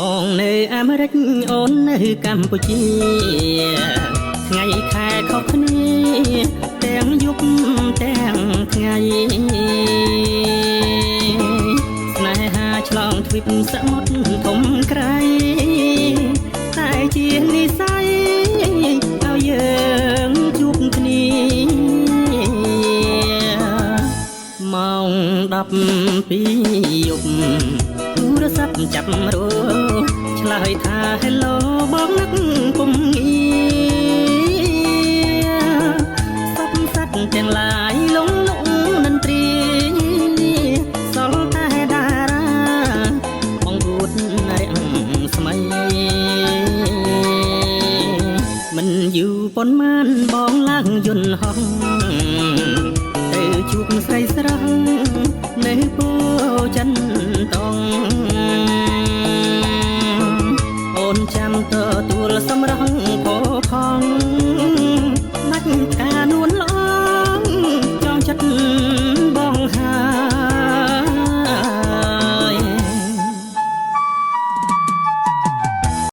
បងនៅអាមេរិកអូននៅកម្ពុជាថ្ងៃខែខុសគ្នាទាំងយប់ទាំងថ្ងៃស្នេហាឆ្លងទ្វីបសមុទ្រធំក្រៃតែជានិស្ស័យឲ្យយើងជួបគ្នាម៉ោង12យប់ទូរស័ព្ទចាប់រោឆ្លើយថា Hello បងនឹកពុំងាសពសត្វទាំងឡាយលងលងនន្ត្រីសល់តែតារាបងរួតរាំងស្មៃមិនយូរប៉ុន្មានបងឡើងយន្តហោះទៅជួបស្រីស្រស់នៅពោចិនតងអូនចាំទទួលសម្រងផោផង